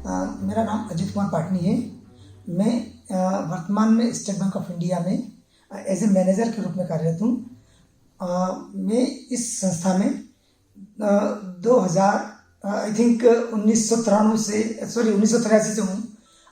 मेरा नाम अजित कुमार पाटनी है। मैं वर्तमान में स्टेट बैंक ऑफ इंडिया में एज ए मैनेजर के रूप में कार्यरत हूँ। मैं इस संस्था में 2000 आई थिंक 1983 से हूँ।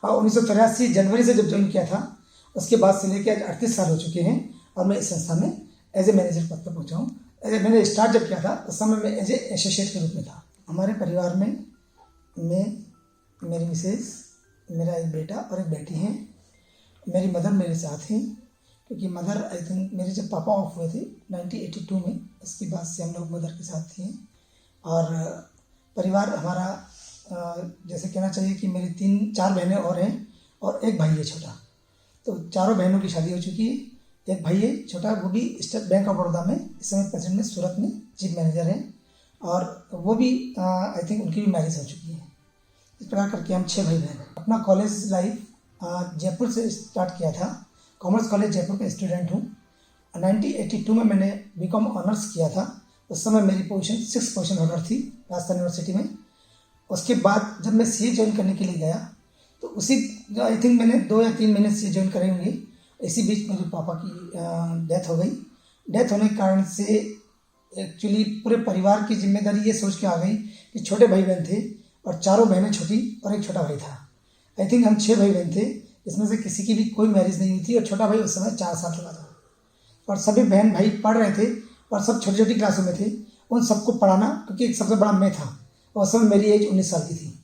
1983 जनवरी से जब ज्वाइन किया था, उसके बाद से लेकर आज 38 साल हो चुके हैं और मैं इस संस्था में एज ए मैनेजर पद पर पहुँचा हूँ। मैंने स्टार्ट जब किया था उस समय मैं एज ए एसोसिएट के रूप में था। हमारे परिवार में मैं, मेरी मिसेस, मेरा एक बेटा और एक बेटी हैं। मेरी मदर मेरे साथ हैं, क्योंकि मदर आई थिंक मेरे जब पापा ऑफ हुए थे 1982 में, उसके बाद से हम लोग मदर के साथ थे। और परिवार हमारा जैसे कहना चाहिए कि मेरी 3-4 बहनें और हैं और एक भाई है छोटा। तो चारों बहनों की शादी हो चुकी है। एक भाई है छोटा, वो भी स्टेट बैंक ऑफ बड़ौदा में इस समय प्रेजेंट में सूरत में चीफ मैनेजर हैं, और वो भी आई थिंक उनकी भी मैरिज हो चुकी है। इस प्रकार करके हम 6 भाई बहन हैं। अपना कॉलेज लाइफ जयपुर से स्टार्ट किया था। कॉमर्स कॉलेज जयपुर का स्टूडेंट हूँ। 1982 में मैंने बीकॉम ऑनर्स किया था। उस समय मेरी पोजीशन 6th पोजीशन होल्डर थी राजस्थान यूनिवर्सिटी में। उसके बाद जब मैं सीए ज्वाइन करने के लिए गया, तो उसी आई थिंक मैंने 2 या 3 महीने सीए ज्वाइन करे होंगे। इसी बीच मेरे पापा की डेथ हो गई। डेथ होने के कारण से एक्चुअली पूरे परिवार की जिम्मेदारी ये सोच के आ गई कि छोटे भाई बहन थे और चारों बहनें छोटी और एक छोटा भाई था। आई थिंक हम 6 भाई बहन थे, इसमें से किसी की भी कोई मैरिज नहीं हुई थी और छोटा भाई उस समय 4 साल का था। और सभी बहन भाई पढ़ रहे थे और सब छोटी छोटी क्लासों में थे। उन सबको पढ़ाना, क्योंकि एक सबसे बड़ा मैं था और उस समय मेरी एज 19 साल की थी।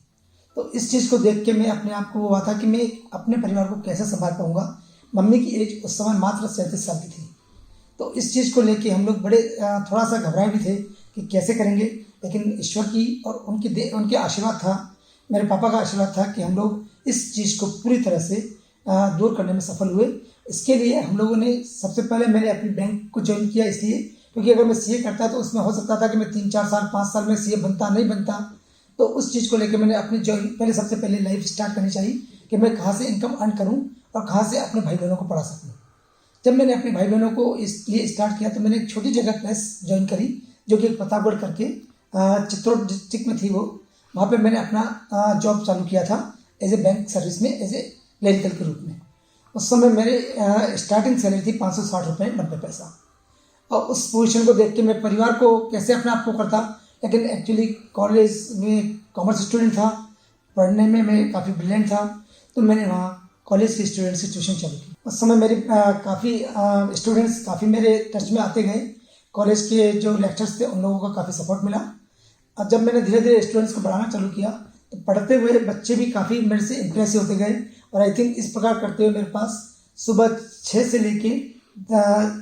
तो इस चीज़ को देख के मैं अपने आप को हुआ था कि मैं अपने परिवार को कैसे संभाल पाऊँगा। मम्मी की एज उस समय मात्र 37 साल की थी। तो इस चीज़ को लेके हम लोग बड़े थोड़ा सा घबराए भी थे कि कैसे करेंगे, लेकिन ईश्वर की और उनके आशीर्वाद था, मेरे पापा का आशीर्वाद था कि हम लोग इस चीज़ को पूरी तरह से दूर करने में सफल हुए। इसके लिए हम लोगों ने सबसे पहले मैंने अपनी बैंक को ज्वाइन किया, इसलिए क्योंकि अगर मैं सीए करता तो उसमें हो सकता था कि मैं 3-4 साल 5 साल में सीए बनता नहीं बनता। तो उस चीज़ को लेकर मैंने अपनी सबसे पहले लाइफ स्टार्ट करनी चाहिए कि मैं कहाँ से इनकम अर्न करूँ और कहाँ से अपने भाई बहनों को पढ़ा सकूँ। जब मैंने अपने भाई बहनों को इसलिए स्टार्ट किया तो मैंने एक छोटी जगह प्रेस ज्वाइन करी, जो कि प्रतापगढ़ करके चित्तौड़ डिस्ट्रिक्ट में थी। वहाँ पे मैंने अपना जॉब चालू किया था एज ए बैंक सर्विस में, एज ए क्लरिकल के रूप में। उस समय मेरे स्टार्टिंग सैलरी थी 560 रुपये 90 पैसा। और उस पोजीशन को देख के मैं परिवार को कैसे अपने आप को करता, लेकिन एक्चुअली कॉलेज में कॉमर्स स्टूडेंट था, पढ़ने में मैं काफ़ी ब्रिलियंट था। तो मैंने वहाँ कॉलेज के स्टूडेंट से ट्यूशन चालू की। उस समय मेरे काफ़ी स्टूडेंट्स काफ़ी मेरे टच में आते गए। कॉलेज के जो लेक्चर्स थे उन लोगों का काफ़ी सपोर्ट मिला। और जब मैंने धीरे धीरे स्टूडेंट्स को बढ़ाना चालू किया, तो पढ़ते हुए बच्चे भी काफ़ी मेरे से इम्प्रेसिव होते गए। और आई थिंक इस प्रकार करते हुए मेरे पास सुबह 6 से लेके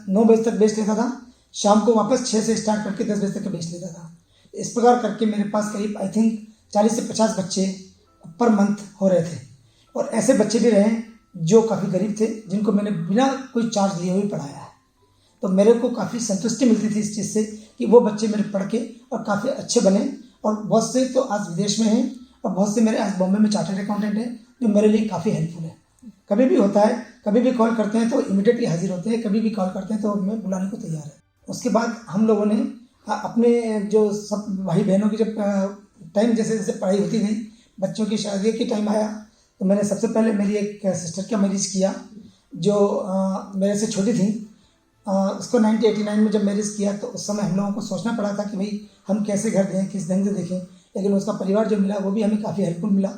9 बजे तक बेच लेता था, शाम को वापस 6 से स्टार्ट करके 10 बजे तक बेच लेता था। इस प्रकार करके मेरे पास करीब आई थिंक 40 से 50 बच्चे पर मंथ हो रहे थे। और ऐसे बच्चे भी रहे जो काफ़ी गरीब थे, जिनको मैंने बिना कोई चार्ज लिए हुए पढ़ाया है। तो मेरे को काफ़ी संतुष्टि मिलती थी इस चीज़ से कि वो बच्चे मेरे पढ़ के और काफ़ी अच्छे बने। और बहुत से तो आज विदेश में हैं और बहुत से मेरे आज बॉम्बे में चार्टर्ड अकाउंटेंट हैं, जो मेरे लिए काफ़ी हेल्पफुल है। कभी भी होता है, कभी भी कॉल करते हैं तो इमीडिएटली हाजिर होते हैं, कभी भी कॉल करते हैं तो मैं बुलाने को तैयार है। उसके बाद हम लोगों ने अपने जो सब भाई बहनों की जब टाइम जैसे जैसे पढ़ाई होती गई, बच्चों की शादी की टाइम आया, तो मैंने सबसे पहले मेरी एक सिस्टर का मैरिज किया, जो मेरे से छोटी थी। उसको 1989 में जब मैरिज किया, तो उस समय हम लोगों को सोचना पड़ा था कि भाई हम कैसे घर दें, किस ढंग से देखें, लेकिन उसका परिवार जो मिला वो भी हमें काफ़ी हेल्पफुल मिला।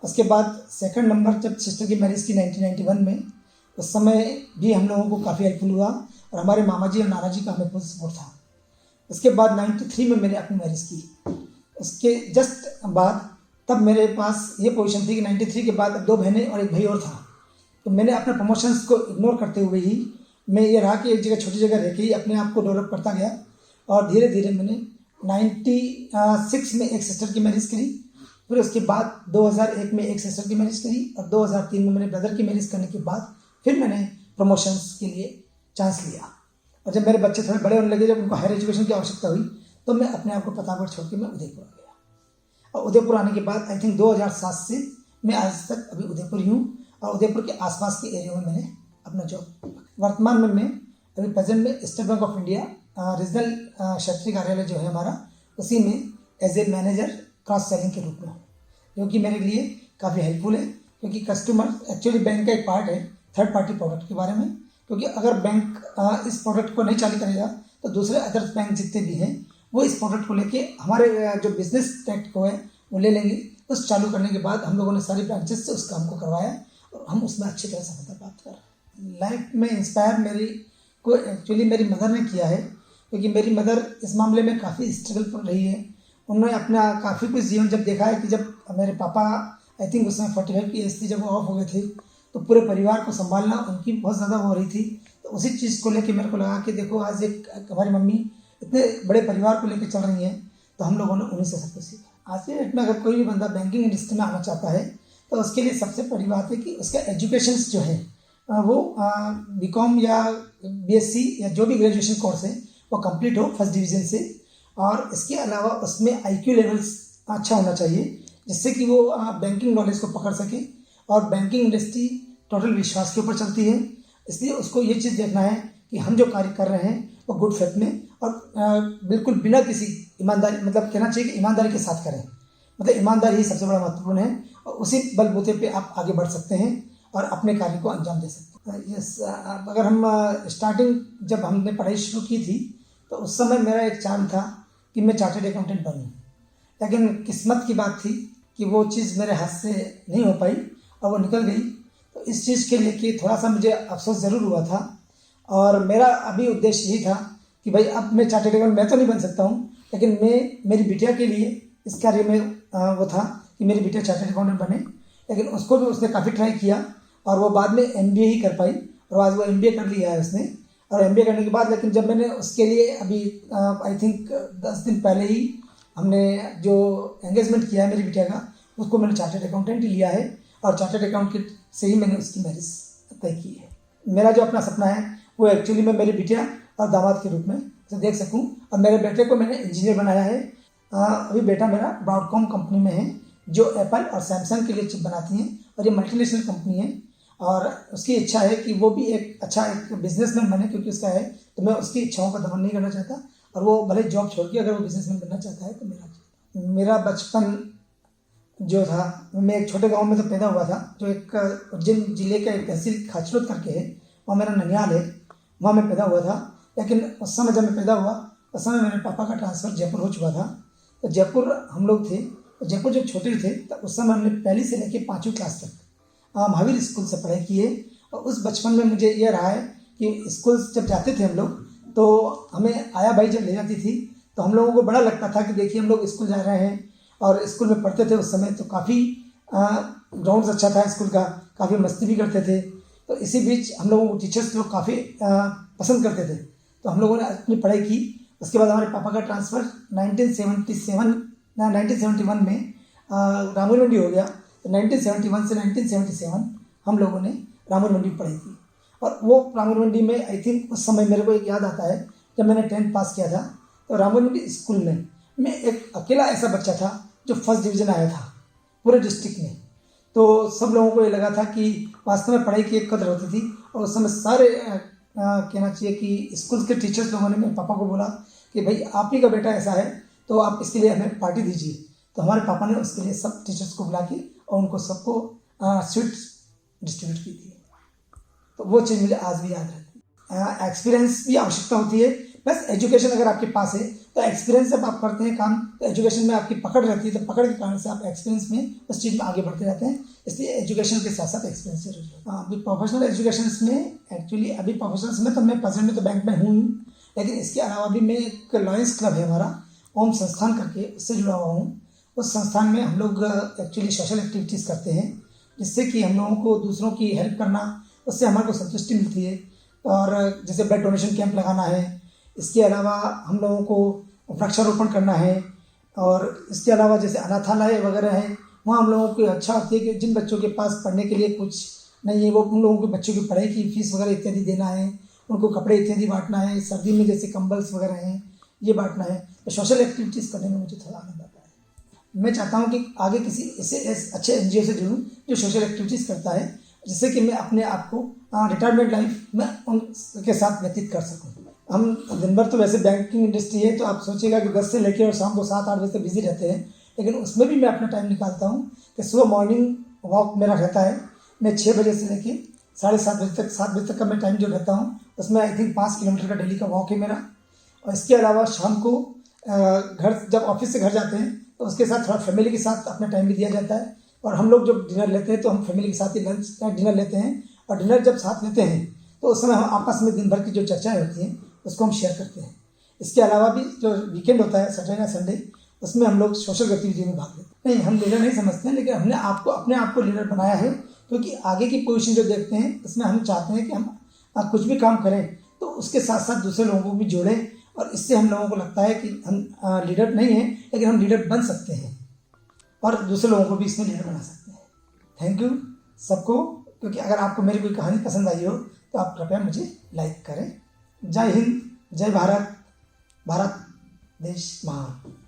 उसके बाद सेकंड नंबर जब सिस्टर की मैरिज की 1991 में, उस समय भी हम लोगों को काफ़ी हेल्पफुल हुआ और हमारे मामा जी और नाना जी का हमें फुल सपोर्ट था। उसके बाद 93 में मैंने अपनी मैरिज की। उसके जस्ट बाद तब मेरे पास ये पोजीशन थी कि 93 के बाद अब 2 बहनें और एक भाई और था। तो मैंने अपने प्रमोशंस को इग्नोर करते हुए ही मैं ये रहा कि एक जगह छोटी जगह रह के ही अपने आप को डेवलप करता गया। और धीरे धीरे मैंने 96 में एक सिस्टर की मैरिज करी, फिर उसके बाद 2001 में एक सिस्टर की मैरिज करी, और 2003 में मैंने ब्रदर की मैरिज करने के बाद फिर मैंने प्रमोशंस के लिए चांस लिया। और जब मेरे बच्चे थोड़े बड़े होने लगे, जब उनको हायर एजुकेशन की आवश्यकता हुई, तो मैं अपने आप को प्रतापगढ़ छोड़ के मैं उदयपुर आ गया। और उदयपुर आने के बाद आई थिंक 2007 से मैं आज तक अभी उदयपुर ही हूँ, और उदयपुर के आसपास के एरिया में मैंने अपना जॉब। वर्तमान में मैं अभी प्रेजेंट में State Bank of India regional क्षेत्रीय कार्यालय जो है हमारा, उसी में as a manager cross selling के रूप में हूँ। जो कि मेरे लिए काफ़ी हेल्पफुल है, क्योंकि कस्टमर एक्चुअली बैंक का एक पार्ट है थर्ड पार्टी प्रोडक्ट के बारे में। क्योंकि अगर बैंक इस प्रोडक्ट को नहीं चालू करेगा तो दूसरे अदर्स बैंक जितने भी हैं वो इस प्रोडक्ट को लेके हमारे जो बिजनेस टैक्ट को है वो ले लेंगे। उस चालू करने के बाद हम लोगों ने सारी ब्रांचेस से उस काम को करवाया और हम उसमें अच्छी तरह सफलता प्राप्त कर रहे हैं। लाइफ में इंस्पायर मेरी को एक्चुअली मेरी मदर ने किया है, क्योंकि मेरी मदर इस मामले में काफ़ी स्ट्रगल कर रही है। उन्होंने अपना काफ़ी कुछ जीवन जब देखा है कि जब मेरे पापा आई थिंक उस समय 45 की एज थी, जब वो ऑफ हो गए थे तो पूरे परिवार को संभालना उनकी बहुत ज़्यादा हो रही थी। तो उसी चीज़ को लेके मेरे को लगा कि देखो आज एक हमारी मम्मी इतने बड़े परिवार को लेकर चल रही हैं, तो हम लोगों ने उन्हीं से सब कुछ सीखा। आज के डेट में अगर कोई भी बंदा बैंकिंग इंडस्ट्री में आना चाहता है तो उसके लिए सबसे बड़ी बात है कि उसका एजुकेशन जो है वो बीकॉम या बीएससी या जो भी ग्रेजुएशन कोर्स है वो कंप्लीट हो फर्स्ट डिवीज़न से, और इसके अलावा उसमें आईक्यू लेवल्स अच्छा होना चाहिए, जिससे कि वो बैंकिंग नॉलेज को पकड़ सके। और बैंकिंग इंडस्ट्री टोटल विश्वास के ऊपर चलती है, इसलिए उसको ये चीज़ देखना है कि हम जो कार्य कर रहे हैं वो गुड फेथ में और बिल्कुल बिना किसी ईमानदारी, मतलब कहना चाहिए कि ईमानदारी के साथ करें। मतलब ईमानदारी ही सबसे बड़ा महत्वपूर्ण है और उसी बलबूते पे आप आगे बढ़ सकते हैं और अपने कार्य को अंजाम दे सकते हैं। यस, अगर हम स्टार्टिंग जब हमने पढ़ाई शुरू की थी तो उस समय मेरा एक चार्म था कि मैं चार्टर्ड अकाउंटेंट बनूं, लेकिन किस्मत की बात थी कि वो चीज़ मेरे हाथ से नहीं हो पाई और वो निकल गई। तो इस चीज़ के लिए थोड़ा सा मुझे अफसोस ज़रूर हुआ था, और मेरा अभी उद्देश्य यही था कि भाई अब मैं चार्टर्ड अकाउंटेंट मैं तो नहीं बन सकता हूँ, लेकिन मैं मेरी बिटिया के लिए इस कार्य में वो था कि मेरी बिटिया चार्टर्ड अकाउंटेंट बने। लेकिन उसको भी उसने काफ़ी ट्राई किया और वो बाद में एमबीए ही कर पाई, और आज वो एमबीए कर लिया है उसने। और एमबीए करने के बाद लेकिन जब मैंने उसके लिए अभी आई थिंक 10 दिन पहले ही हमने जो एंगेजमेंट किया है मेरी बिटिया का, उसको मैंने चार्टर्ड अकाउंटेंट ही लिया है और चार्टर्ड अकाउंटेंट से ही मैंने उसकी मैरिज तय की है। मेरा जो अपना सपना है वो एक्चुअली मैं मेरी बिटिया और दामाद के रूप में उसे देख सकूं, और मेरे बेटे को मैंने इंजीनियर बनाया है। अभी बेटा मेरा ब्रॉडकॉम कंपनी में है जो एप्पल और सैमसंग के लिए चिप बनाती हैं, और ये मल्टीनेशनल कंपनी है। और उसकी इच्छा है कि वो भी एक अच्छा एक बिजनेसमैन बने, क्योंकि उसका है, तो मैं उसकी इच्छाओं का दमन नहीं करना चाहता। और वो भले जॉब छोड़ के अगर वो बिजनेसमैन बनना चाहता है तो मेरा बचपन जो था, मैं एक छोटे गांव में तो पैदा हुआ था जो एक उज्जैन जिले का एक तहसील खाचरोद करके है, वहाँ मेरा ननिहाल है, वहाँ मैं पैदा हुआ था। लेकिन उस समय जब मैं पैदा हुआ उस समय मेरे पापा का ट्रांसफ़र जयपुर हो चुका था। तो जयपुर हम लोग थे, तो जयपुर जब छोटे थे तो उस समय हमने पहली से लेकर 5वीं क्लास तक महावीर स्कूल से पढ़ाई की है। और उस बचपन में मुझे ये रहा है कि स्कूल जब जाते थे हम लोग तो हमें आया भाई जब ले जाती थी तो हम लोगों को बड़ा लगता था कि देखिए हम लोग स्कूल जा रहे हैं, और स्कूल में पढ़ते थे उस समय तो काफ़ी ग्राउंड्स अच्छा था स्कूल का, काफ़ी मस्ती भी करते थे। तो इसी बीच हम लोगों को टीचर्स लोग काफ़ी पसंद करते थे, तो हम लोगों ने अपनी पढ़ाई की। उसके बाद हमारे पापा का ट्रांसफ़र 1971 में रामूर मंडी हो गया। तो 1971 से 1977 हम लोगों ने रामूर मंडी पढ़ाई की। और वो रामूर मंडी में आई थिंक उस समय मेरे को एक याद आता है जब मैंने 10th पास किया था, तो रामूर मंडी स्कूल में मैं एक अकेला ऐसा बच्चा था जो फर्स्ट डिवीज़न आया था पूरे डिस्ट्रिक्ट में। तो सब लोगों को ये लगा था कि वास्तव में पढ़ाई की एक कदर होती थी। और उस समय सारे कहना चाहिए कि स्कूल के टीचर्स लोगों ने मेरे पापा को बोला कि भाई आप ही का बेटा ऐसा है तो आप इसके लिए हमें पार्टी दीजिए। तो हमारे पापा ने उसके लिए सब टीचर्स को बुला के और उनको सबको स्वीट्स डिस्ट्रीब्यूट की थी। तो वो चीज़ मुझे आज भी याद रहती है। एक्सपीरियंस भी आवश्यकता होती है, प्लस एजुकेशन अगर आपके पास है तो एक्सपीरियंस जब आप करते हैं काम तो एजुकेशन में आपकी पकड़ रहती है, तो पकड़ के कारण से आप एक्सपीरियंस में उस चीज़ में आगे बढ़ते रहते हैं। इसलिए एजुकेशन के साथ साथ एक्सपीरियंस जरूरी है। अभी प्रोफेशनल एजुकेशन में एक्चुअली अभी प्रोफेशनल्स में तो मैं प्रेजेंट में तो बैंक में हूँ, लेकिन इसके अलावा भी मैं एक लॉयंस क्लब है हमारा ओम संस्थान करके, उससे जुड़ा हुआ हूँ। उस संस्थान में हम लोग एक्चुअली सोशल एक्टिविटीज़ करते हैं, जिससे कि हम लोगों को दूसरों की हेल्प करना, उससे हमारे को संतुष्टि मिलती है। और जैसे ब्लड डोनेशन कैंप लगाना है, इसके अलावा हम लोगों को वृक्षारोपण करना है, और इसके अलावा जैसे अनाथालय वगैरह है वहाँ हम लोगों को अच्छा होती है कि जिन बच्चों के पास पढ़ने के लिए कुछ नहीं है वो उन लोगों के बच्चों की पढ़ाई की फीस वगैरह इत्यादि देना है, उनको कपड़े इत्यादि बांटना है, सर्दी में जैसे कंबल्स वगैरह हैं ये बांटना है। तो सोशल एक्टिविटीज़ करने में मुझे थोड़ा आनंद आता है। मैं चाहता हूँ कि आगे किसी ऐसे अच्छे NGO से जुड़ूँ जो सोशल एक्टिविटीज़ करता है, जिससे कि मैं अपने आप को रिटायरमेंट लाइफ में उनके साथ व्यतीत कर सकूँ। हम दिन भर तो वैसे बैंकिंग इंडस्ट्री है तो आप सोचिएगा कि 10 से लेकर और शाम को 7-8 बजे तक बिजी रहते हैं, लेकिन उसमें भी मैं अपना टाइम निकालता हूँ कि सुबह मॉर्निंग वॉक मेरा रहता है। मैं 6 बजे से लेके 7:30 बजे तक 7 बजे तक का मैं टाइम जो रहता हूँ उसमें आई थिंक 5 किलोमीटर का डेली का वॉक है मेरा। और इसके अलावा शाम को घर जब ऑफिस से घर जाते हैं तो उसके साथ थोड़ा फैमिली के साथ अपना टाइम भी दिया जाता है। और हम लोग जब डिनर लेते हैं तो हम फैमिली के साथ ही लंच डिनर लेते हैं। और डिनर जब साथ लेते हैं तो उस समय हम आपस में दिन भर की जो चर्चाएँ होती हैं उसको हम शेयर करते हैं। इसके अलावा भी जो वीकेंड होता है सैटरडे या संडे उसमें हम लोग सोशल गतिविधियों में भाग लेते हैं। नहीं, हम लीडर नहीं समझते हैं, लेकिन हमने अपने आप को लीडर बनाया है, क्योंकि आगे की पोजीशन जो देखते हैं उसमें हम चाहते हैं कि हम कुछ भी काम करें तो उसके साथ साथ दूसरे लोगों को भी जोड़ें। और इससे हम लोगों को लगता है कि हम लीडर नहीं हैं, लेकिन हम लीडर बन सकते हैं और दूसरे लोगों को भी इसमें लीडर बना सकते हैं। थैंक यू सबको, क्योंकि अगर आपको मेरी कोई कहानी पसंद आई हो तो आप कृपया मुझे लाइक करें। जय हिंद, जय भारत, भारत देश महान।